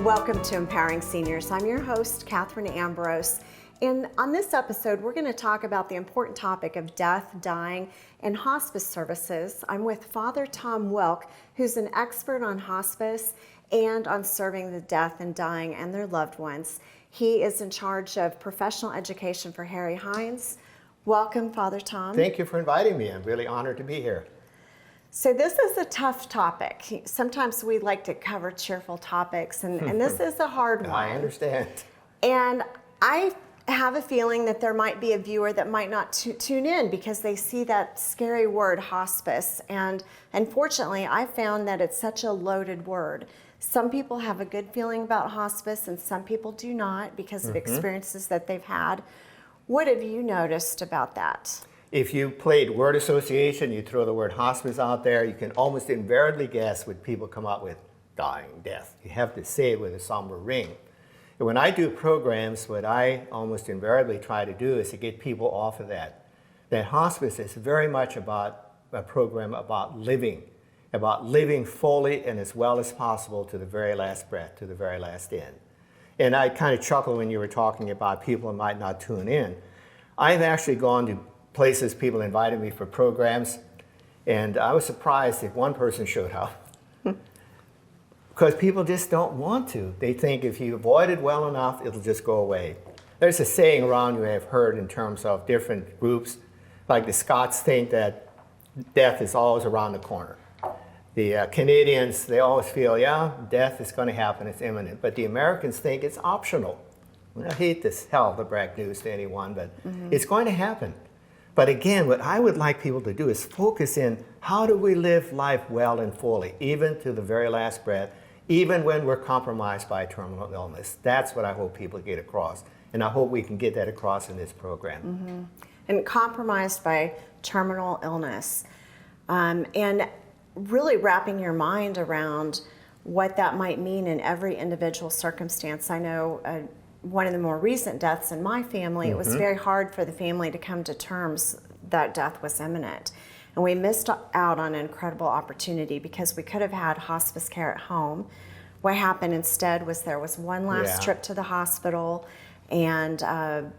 Welcome to Empowering Seniors. I'm your host, Katherine Ambrose. And on this episode, we're going to talk about the important topic of death, dying, and hospice services. I'm with Father Tom Welk, who's an expert on hospice and on serving the death and dying and their loved ones. He is in charge of professional education for Harry Hines. Welcome, Father Tom. Thank you for inviting me. I'm really honored to be here. So this is a tough topic. Sometimes we like to cover cheerful topics, and this is a hard one. I understand. And I have a feeling that there might be a viewer that might not tune in because they see that scary word hospice. And unfortunately, I found that it's such a loaded word. Some people have a good feeling about hospice and some people do not because of experiences that they've had. What have you noticed about that? If you played word association, you throw the word hospice out there, you can almost invariably guess what people come up with: dying, death. You have to say it with a somber ring. And when I do programs, what I almost invariably try to do is to get people off of that. That hospice is very much about a program about living fully and as well as possible to the very last breath, to the very last end. And I kind of chuckled when you were talking about people who might not tune in. I've actually gone to places people invited me for programs, and I was surprised if one person showed up. Because people just don't want to. They think if you avoid it well enough, it'll just go away. There's a saying around you I have heard in terms of different groups, like the Scots think that death is always around the corner. The Canadians, they always feel, yeah, death is going to happen, it's imminent. But the Americans think it's optional. I hate this hell to brag news to anyone, but it's going to happen. But again, what I would like people to do is focus in, how do we live life well and fully, even to the very last breath, even when we're compromised by terminal illness. That's what I hope people get across. And I hope we can get that across in this program. And compromised by terminal illness. And really wrapping your mind around what that might mean in every individual circumstance. I know one of the more recent deaths in my family, it was very hard for the family to come to terms that death was imminent. And we missed out on an incredible opportunity because we could have had hospice care at home. What happened instead was there was one last trip to the hospital, and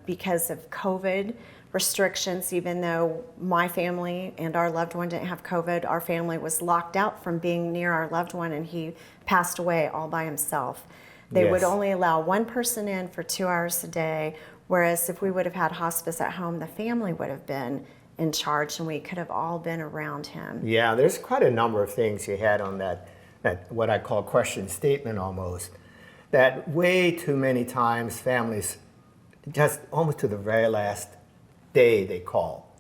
because of COVID restrictions, even though my family and our loved one didn't have COVID, our family was locked out from being near our loved one, and he passed away all by himself. They would only allow one person in for 2 hours a day, whereas if we would have had hospice at home, the family would have been in charge and we could have all been around him. Yeah, there's quite a number of things you had on that what I call question statement almost, that way too many times families just almost to the very last day they call.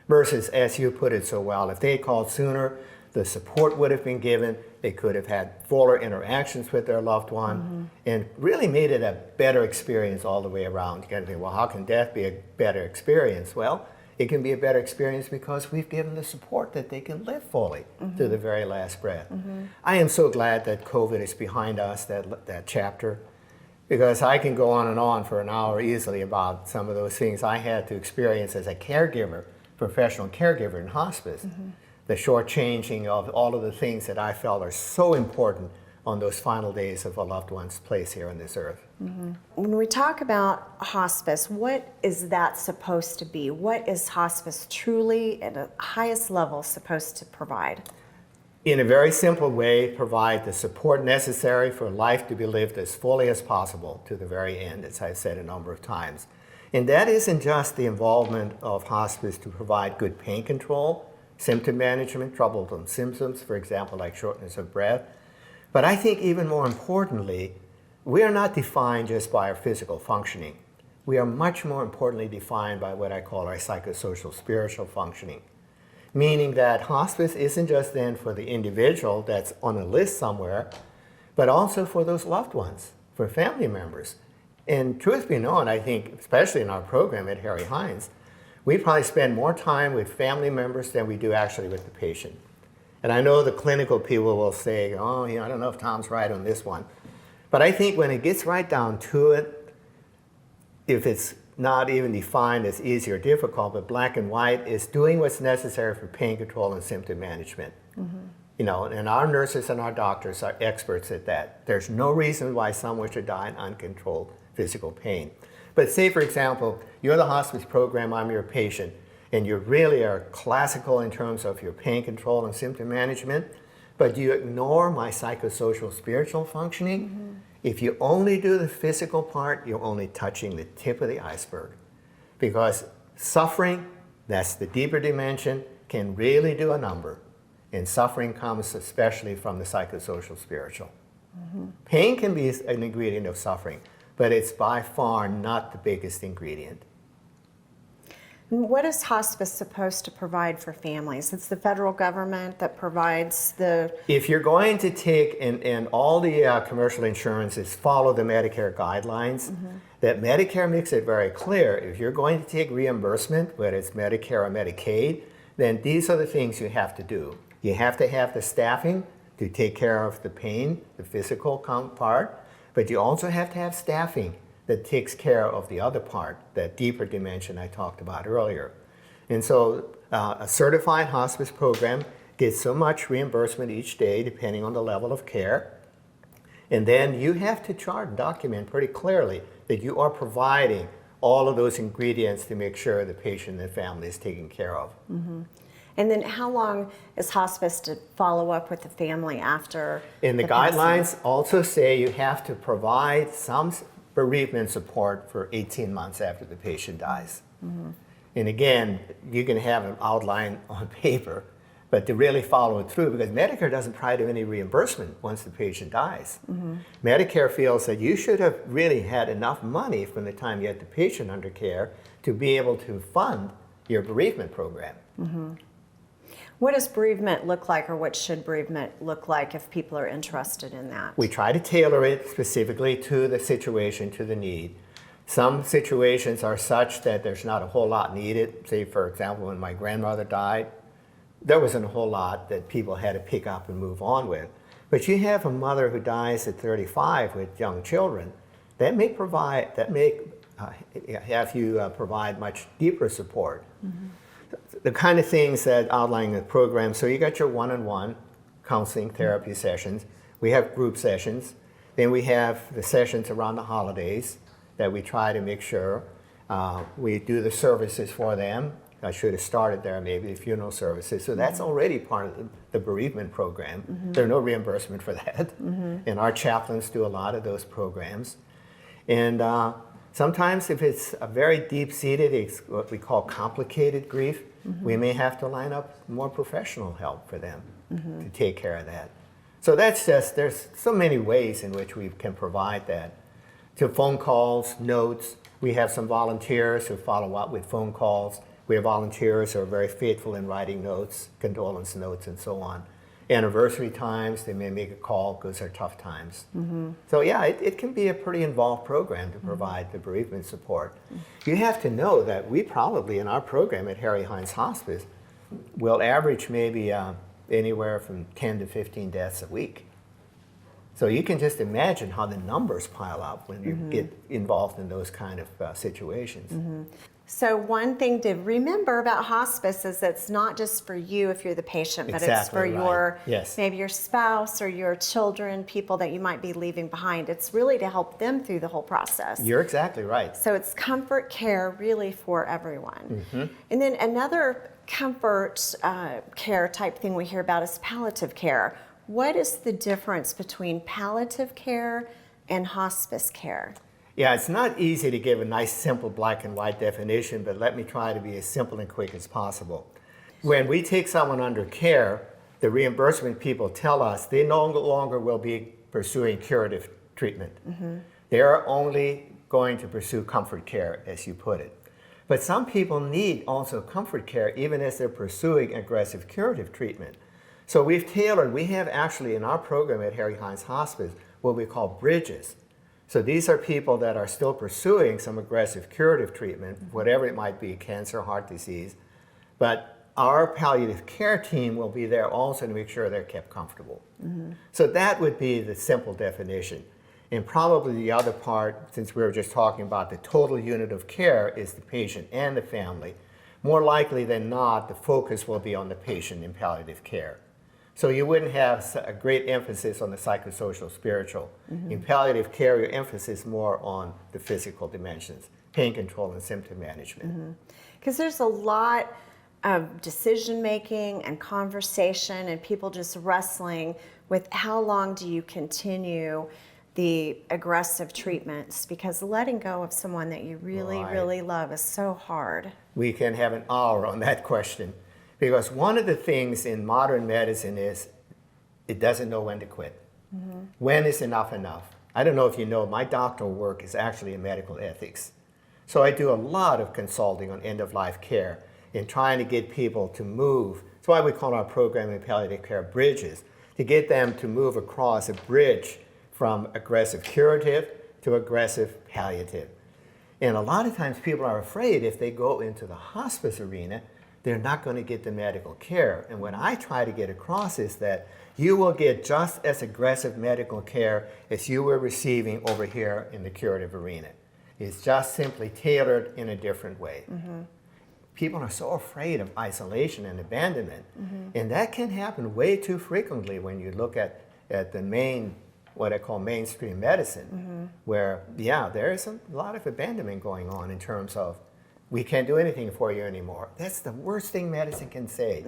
Versus, as you put it so well, if they called sooner, the support would have been given, they could have had fuller interactions with their loved one, and really made it a better experience all the way around. You gotta think, well, how can death be a better experience? Well, it can be a better experience because we've given the support that they can live fully to the very last breath. I am so glad that COVID is behind us, that chapter, because I can go on and on for an hour easily about some of those things I had to experience as a caregiver, professional caregiver in hospice. The shortchanging of all of the things that I felt are so important on those final days of a loved one's place here on this earth. When we talk about hospice, what is that supposed to be? What is hospice truly at the highest level supposed to provide? In a very simple way, provide the support necessary for life to be lived as fully as possible to the very end, as I've said a number of times. And that isn't just the involvement of hospice to provide good pain control, symptom management, troublesome symptoms, for example, like shortness of breath. But I think even more importantly, we are not defined just by our physical functioning. We are much more importantly defined by what I call our psychosocial spiritual functioning. Meaning that hospice isn't just then for the individual that's on a list somewhere, but also for those loved ones, for family members. And truth be known, I think, especially in our program at Harry Hines, we probably spend more time with family members than we do actually with the patient. And I know the clinical people will say, oh, I don't know if Tom's right on this one. But I think when it gets right down to it, if it's not even defined as easy or difficult, but black and white, is doing what's necessary for pain control and symptom management. And our nurses and our doctors are experts at that. There's no reason why someone should die in uncontrolled physical pain. But say, for example, you're the hospice program, I'm your patient, and you really are classical in terms of your pain control and symptom management, but you ignore my psychosocial spiritual functioning. Mm-hmm. If you only do the physical part, you're only touching the tip of the iceberg. Because suffering, that's the deeper dimension, can really do a number. And suffering comes especially from the psychosocial spiritual. Mm-hmm. Pain can be an ingredient of suffering, but it's by far not the biggest ingredient. What is hospice supposed to provide for families? It's the federal government that provides the... If you're going to take, and all the commercial insurances follow the Medicare guidelines, mm-hmm. that Medicare makes it very clear, if you're going to take reimbursement, whether it's Medicare or Medicaid, then these are the things you have to do. You have to have the staffing to take care of the pain, the physical part, but you also have to have staffing that takes care of the other part, that deeper dimension I talked about earlier. And so a certified hospice program gets so much reimbursement each day depending on the level of care. And then you have to chart and document pretty clearly that you are providing all of those ingredients to make sure the patient and family is taken care of. Mm-hmm. And then how long is hospice to follow up with the family after? And the guidelines also say you have to provide some bereavement support for 18 months after the patient dies. Mm-hmm. And again, you can have an outline on paper, but to really follow it through, because Medicare doesn't provide any reimbursement once the patient dies. Mm-hmm. Medicare feels that you should have really had enough money from the time you had the patient under care to be able to fund your bereavement program. Mm-hmm. What does bereavement look like, or what should bereavement look like if people are interested in that? We try to tailor it specifically to the situation, to the need. Some situations are such that there's not a whole lot needed. Say, for example, when my grandmother died, there wasn't a whole lot that people had to pick up and move on with. But you have a mother who dies at 35 with young children, that may have you provide much deeper support. Mm-hmm. The kind of things that outline the program, so you got your one-on-one counseling therapy sessions. We have group sessions. Then we have the sessions around the holidays that we try to make sure we do the services for them. I should have started there, maybe the funeral services. So that's already part of the bereavement program. Mm-hmm. There's no reimbursement for that. Mm-hmm. And our chaplains do a lot of those programs. And sometimes if it's a very deep-seated, it's what we call complicated grief, mm-hmm. we may have to line up more professional help for them mm-hmm. to take care of that. So that's just, there's so many ways in which we can provide that. To phone calls, notes, we have some volunteers who follow up with phone calls. We have volunteers who are very faithful in writing notes, condolence notes, and so on. Anniversary times, they may make a call because they're tough times. Mm-hmm. So yeah, it can be a pretty involved program to provide mm-hmm. the bereavement support. Mm-hmm. You have to know that we probably, in our program at Harry Hines Hospice, will average maybe anywhere from 10 to 15 deaths a week. So you can just imagine how the numbers pile up when you mm-hmm. get involved in those kind of situations. Mm-hmm. So one thing to remember about hospice is it's not just for you if you're the patient, but it's for your maybe your spouse or your children, people that you might be leaving behind. It's really to help them through the whole process. You're exactly right. So it's comfort care really for everyone. Mm-hmm. And then another comfort care type thing we hear about is palliative care. What is the difference between palliative care and hospice care? Yeah, it's not easy to give a nice, simple black and white definition, but let me try to be as simple and quick as possible. When we take someone under care, the reimbursement people tell us they no longer will be pursuing curative treatment. Mm-hmm. They're only going to pursue comfort care, as you put it. But some people need also comfort care even as they're pursuing aggressive curative treatment. So we have actually in our program at Harry Hines Hospice what we call bridges. So these are people that are still pursuing some aggressive curative treatment, whatever it might be, cancer, heart disease. But our palliative care team will be there also to make sure they're kept comfortable. Mm-hmm. So that would be the simple definition. And probably the other part, since we were just talking about the total unit of care, is the patient and the family. More likely than not, the focus will be on the patient in palliative care. So you wouldn't have a great emphasis on the psychosocial, spiritual. In palliative care, your emphasis more on the physical dimensions, pain control and symptom management. Because there's a lot of decision making and conversation and people just wrestling with how long do you continue the aggressive treatments, because letting go of someone that you really, Right. really love is so hard. We can have an hour on that question, because one of the things in modern medicine is it doesn't know when to quit. When is enough enough? I don't know if you know, my doctoral work is actually in medical ethics. So I do a lot of consulting on end-of-life care in trying to get people to move. That's why we call our program in palliative care bridges, to get them to move across a bridge from aggressive curative to aggressive palliative. And a lot of times people are afraid if they go into the hospice arena, they're not going to get the medical care. And what I try to get across is that you will get just as aggressive medical care as you were receiving over here in the curative arena. It's just simply tailored in a different way. People are so afraid of isolation and abandonment. And that can happen way too frequently when you look at the main, what I call mainstream medicine, where, yeah, there is a lot of abandonment going on in terms of, we can't do anything for you anymore. That's the worst thing medicine can say.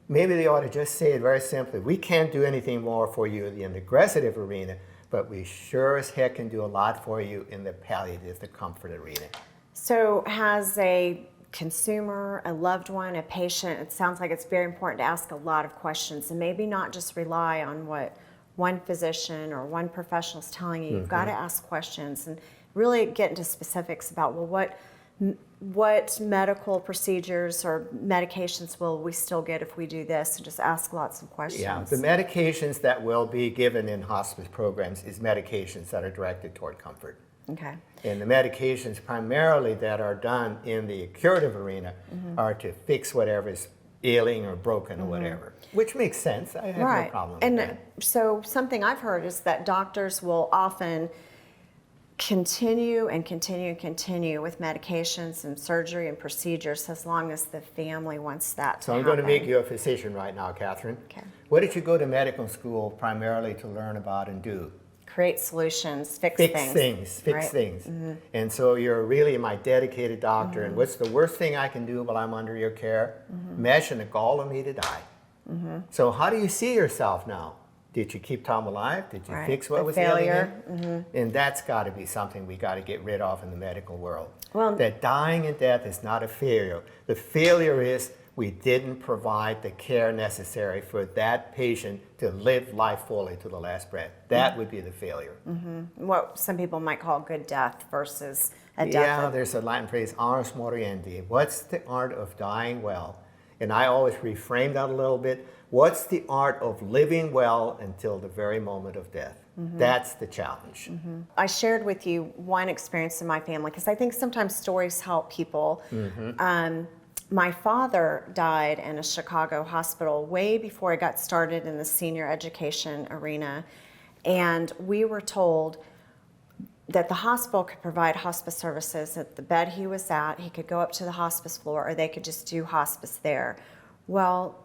Maybe they ought to just say it very simply, we can't do anything more for you in the aggressive arena, but we sure as heck can do a lot for you in the palliative, the comfort arena. So has a consumer, a loved one, a patient, it sounds like it's very important to ask a lot of questions and maybe not just rely on what one physician or one professional is telling you. You've got to ask questions and really get into specifics about, well, what medical procedures or medications will we still get if we do this, and just ask lots of questions. Yeah, the medications that will be given in hospice programs is medications that are directed toward comfort. Okay. And the medications primarily that are done in the curative arena are to fix whatever is ailing or broken or whatever, which makes sense. I have no problem with that. So something I've heard is that doctors will often continue and continue and continue with medications and surgery and procedures as long as the family wants that to So I'm happen. going to make you a physician right now, Katherine. Okay. What did you go to medical school primarily to learn about and do? Create solutions, fix Fix things. fix things. And so you're really my dedicated doctor, and what's the worst thing I can do while I'm under your care? Imagine a gall of me to die. So how do you see yourself now? Did you keep Tom alive? Did you fix what was ailing him? And that's got to be something we got to get rid of in the medical world. Well, that dying and death is not a failure. The failure is we didn't provide the care necessary for that patient to live life fully to the last breath. That would be the failure. what some people might call good death versus a death. Yeah, there's a Latin phrase, ars moriendi. What's the art of dying well? And I always reframe that a little bit. What's the art of living well until the very moment of death? That's the challenge. I shared with you one experience in my family because I think sometimes stories help people. My father died in a Chicago hospital way before I got started in the senior education arena. And we were told that the hospital could provide hospice services at the bed he was at. He could go up to the hospice floor, or they could just do hospice there. Well,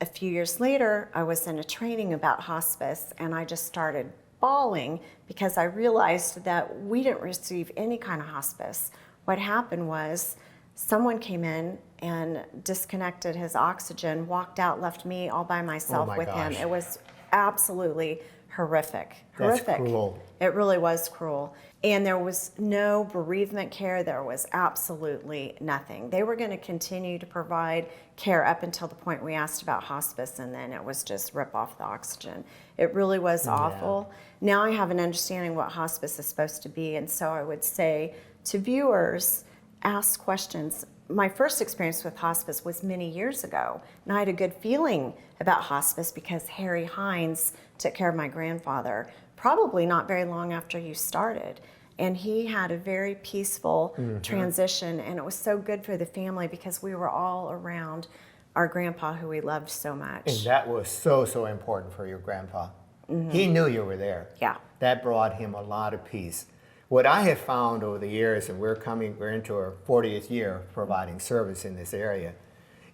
a few years later, I was in a training about hospice, and I just started bawling because I realized that we didn't receive any kind of hospice. What happened was someone came in and disconnected his oxygen, walked out, left me all by myself with him. It was absolutely horrific. That's cruel. It really was cruel. And there was no bereavement care. There was absolutely nothing. They were going to continue to provide care up until the point we asked about hospice, and then it was just rip off the oxygen. It really was awful. Now I have an understanding what hospice is supposed to be, and so I would say to viewers, ask questions. My first experience with hospice was many years ago, and I had a good feeling about hospice because Harry Hines took care of my grandfather, probably not very long after you started. And he had a very peaceful transition, and it was so good for the family because we were all around our grandpa who we loved so much. And that was so, so important for your grandpa. He knew you were there. Yeah. That brought him a lot of peace. What I have found over the years, and we're into our 40th year of providing service in this area,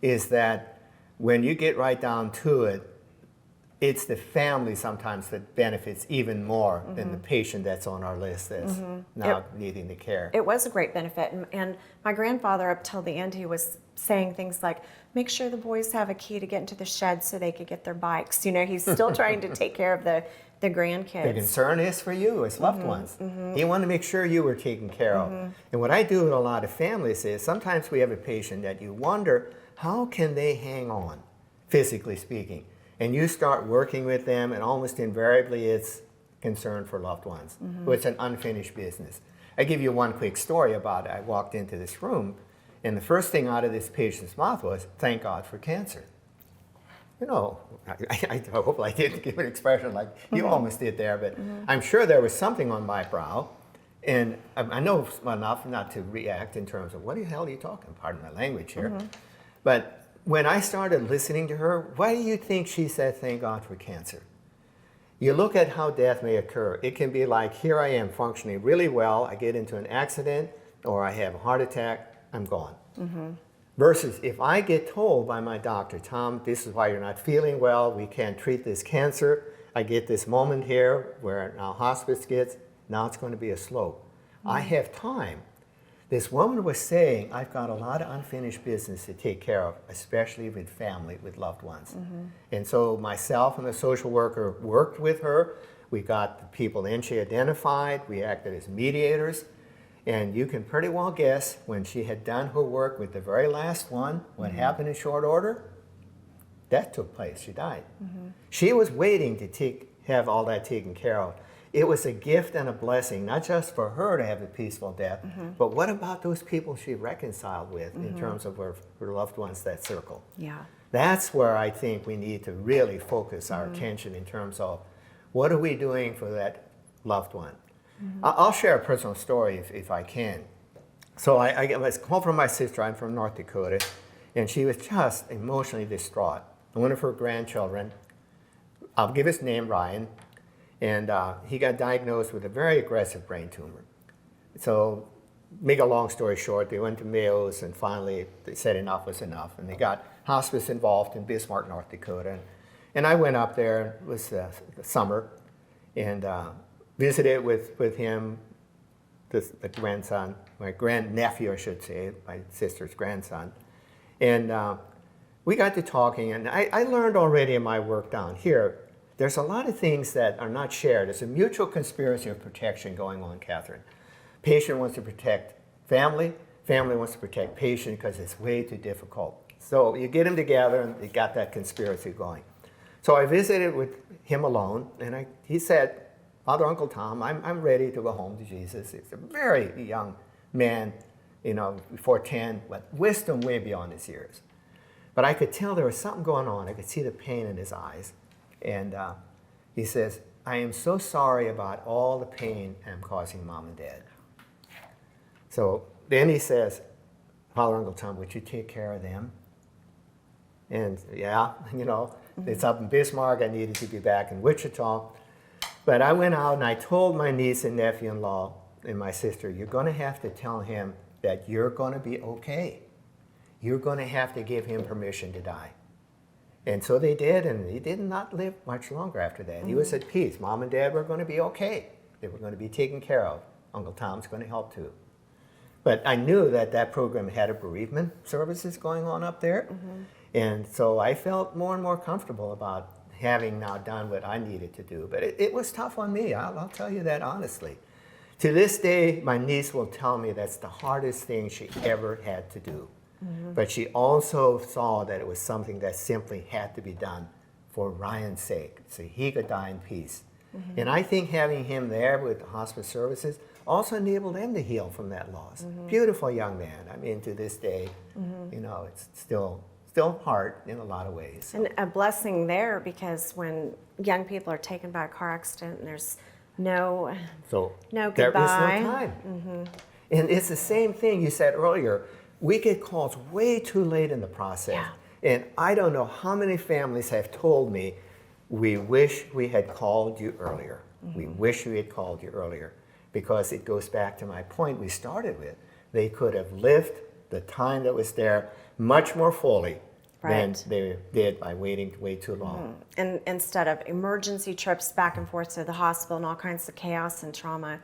is that when you get right down to it, it's the family sometimes that benefits even more than the patient that's on our list that's now needing the care. It was a great benefit. And my grandfather, up till the end, he was saying things like, make sure the boys have a key to get into the shed so they could get their bikes. You know, he's still trying to take care of the grandkids. The concern is for you as loved ones. He wanted to make sure you were taken care of. And what I do with a lot of families is sometimes we have a patient that you wonder, how can they hang on, physically speaking? And you start working with them, and almost invariably it's concern for loved ones. So it's an unfinished business. I give you one quick story about it. I walked into this room, and the first thing out of this patient's mouth was, thank God for cancer. You know, I hope I didn't give an expression like you almost did there, but I'm sure there was something on my brow, and I know enough not to react in terms of, what the hell are you talking? Pardon my language here. But when I started listening to her, why do you think she said, thank God for cancer? You look at how death may occur. It can be like, here I am functioning really well, I get into an accident, or I have a heart attack, I'm gone. Versus if I get told by my doctor, Tom, this is why you're not feeling well, we can't treat this cancer, I get this moment here where now hospice gets, now it's going to be a slope. I have time. This woman was saying, I've got a lot of unfinished business to take care of, especially with family, with loved ones. And so myself and the social worker worked with her. We got the people in she identified. We acted as mediators. And you can pretty well guess, when she had done her work with the very last one, what happened in short order? Death took place. She died. She was waiting to have all that taken care of. It was a gift and a blessing, not just for her to have a peaceful death, but what about those people she reconciled with in terms of her loved ones, that circle? Yeah. That's where I think we need to really focus our attention in terms of, what are we doing for that loved one? I'll share a personal story if I can. So I get a call from my sister. I'm from North Dakota, and she was just emotionally distraught. One of her grandchildren, I'll give his name, Ryan, and he got diagnosed with a very aggressive brain tumor. So, make a long story short, they went to Mayo's, and finally they said enough was enough, and they got hospice involved in Bismarck, North Dakota. And I went up there, it was the summer, and visited with him, the grandson, my grandnephew, I should say, my sister's grandson. And we got to talking, and I learned already in my work down here, there's a lot of things that are not shared. There's a mutual conspiracy of protection going on, Katherine. Patient wants to protect family, family wants to protect patient because it's way too difficult. So you get them together and they got that conspiracy going. So I visited with him alone, and he said, Father, Uncle Tom, I'm ready to go home to Jesus. He's a very young man, you know, before 10, but wisdom way beyond his years. But I could tell there was something going on. I could see the pain in his eyes. And he says, I am so sorry about all the pain I'm causing Mom and Dad. So then he says, Father, Uncle Tom, would you take care of them? And yeah, you know, it's up in Bismarck. I needed to be back in Wichita. But I went out and I told my niece and nephew-in-law and my sister, you're going to have to tell him that you're going to be okay. You're going to have to give him permission to die. And so they did, and he did not live much longer after that. He was at peace. Mom and Dad were going to be okay. They were going to be taken care of. Uncle Tom's going to help too. But I knew that that program had a bereavement services going on up there. And so I felt more and more comfortable about having now done what I needed to do. But it was tough on me, I'll tell you that honestly. To this day, my niece will tell me that's the hardest thing she ever had to do. But she also saw that it was something that simply had to be done for Ryan's sake, so he could die in peace. And I think having him there with the hospice services also enabled them to heal from that loss. Beautiful young man. I mean, to this day, you know, it's still hard in a lot of ways. And a blessing there, because when young people are taken by a car accident and there's no goodbye. There is no time. And it's the same thing you said earlier. We get calls way too late in the process. And I don't know how many families have told me, we wish we had called you earlier. We wish we had called you earlier. Because it goes back to my point we started with. They could have lived the time that was there much more fully than they did by waiting way too long. And instead of emergency trips back and forth to the hospital and all kinds of chaos and trauma.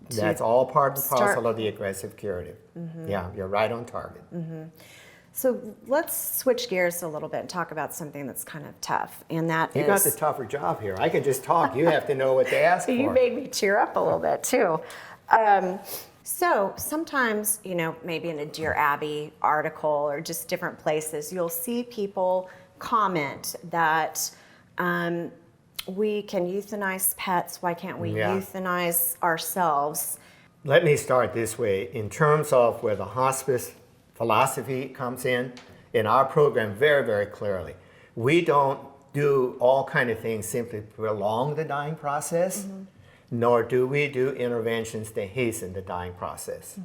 That's all part and parcel of the aggressive curative. Yeah, you're right on target. So let's switch gears a little bit and talk about something that's kind of tough, and that You got the tougher job here. I can just talk. You have to know what to ask for. You made me tear up a little bit too. So sometimes, maybe in a Dear Abby article or just different places, you'll see people comment that we can euthanize pets. Why can't we euthanize ourselves? Let me start this way. In terms of where the hospice philosophy comes in our program very, very clearly, we don't do all kind of things simply to prolong the dying process, nor do we do interventions to hasten the dying process.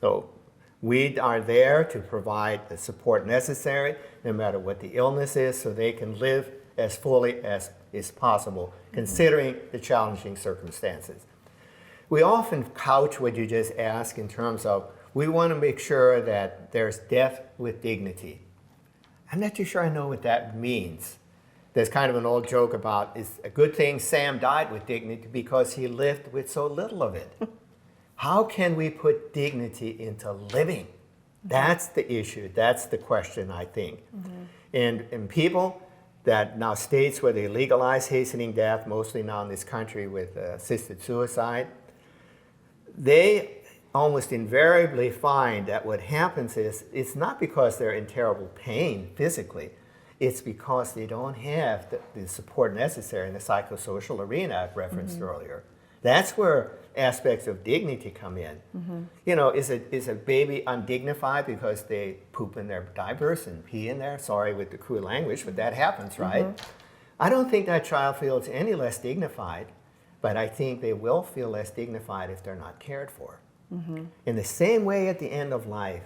So we are there to provide the support necessary, no matter what the illness is, so they can live as fully as is possible, considering the challenging circumstances. We often couch what you just asked in terms of, we want to make sure that there's death with dignity. I'm not too sure I know what that means. There's kind of an old joke about, it's a good thing Sam died with dignity because he lived with so little of it. How can we put dignity into living? That's the issue. That's the question, I think. And in people that now states where they legalize hastening death, mostly now in this country with assisted suicide, they almost invariably find that what happens is, it's not because they're in terrible pain physically, it's because they don't have the support necessary in the psychosocial arena I've referenced earlier. That's where aspects of dignity come in. Is a baby undignified because they poop in their diapers and pee in there? Sorry with the crude language, but that happens, right? I don't think that child feels any less dignified, but I think they will feel less dignified if they're not cared for. In the same way at the end of life,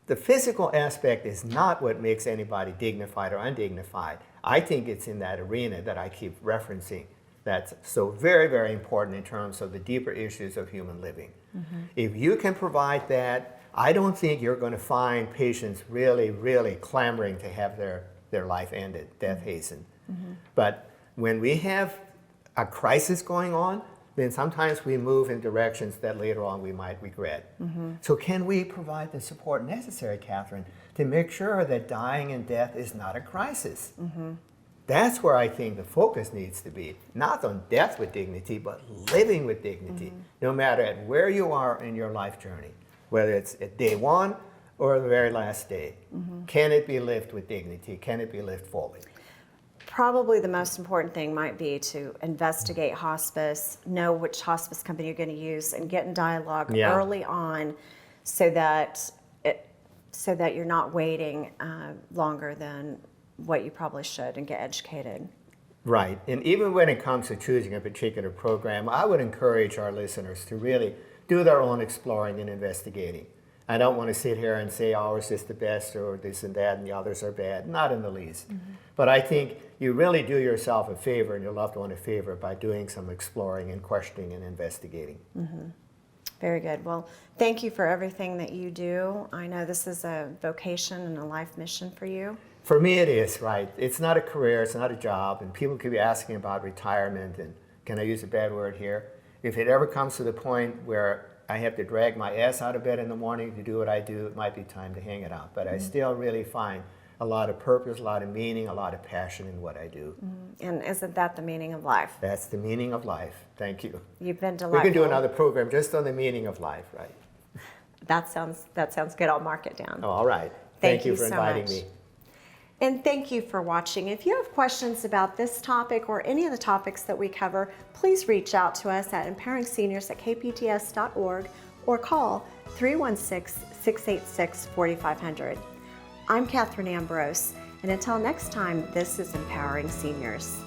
the physical aspect is not what makes anybody dignified or undignified. I think it's in that arena that I keep referencing that's so very, very important in terms of the deeper issues of human living. If you can provide that, I don't think you're going to find patients really, really clamoring to have their life ended, death hastened. But when we have a crisis going on, then sometimes we move in directions that later on we might regret. So can we provide the support necessary, Katherine, to make sure that dying and death is not a crisis? That's where I think the focus needs to be, not on death with dignity, but living with dignity, no matter at where you are in your life journey, whether it's at day one or the very last day. Can it be lived with dignity? Can it be lived fully? Probably the most important thing might be to investigate hospice, know which hospice company you're going to use, and get in dialogue early on, so that you're not waiting longer than what you probably should, and get educated. Right, and even when it comes to choosing a particular program, I would encourage our listeners to really do their own exploring and investigating. I don't want to sit here and say ours is the best or this and that and the others are bad, not in the least. But I think you really do yourself a favor and your loved one a favor by doing some exploring and questioning and investigating. Very good. Well, thank you for everything that you do. I know this is a vocation and a life mission for you. For me it is, right. It's not a career, it's not a job, and people could be asking about retirement, and can I use a bad word here? If it ever comes to the point where I have to drag my ass out of bed in the morning to do what I do, it might be time to hang it out. But I still really find a lot of purpose, a lot of meaning, a lot of passion in what I do. And isn't that the meaning of life? That's the meaning of life. Thank you. You've been delightful. We can do another program just on the meaning of life, right? That sounds good. I'll mark it down. Oh, all right. Thank you for so inviting much. me. And thank you for watching. If you have questions about this topic or any of the topics that we cover, please reach out to us at empoweringseniors@kpts.org or call 316-686-4500. I'm Katherine Ambrose, and until next time, this is Empowering Seniors.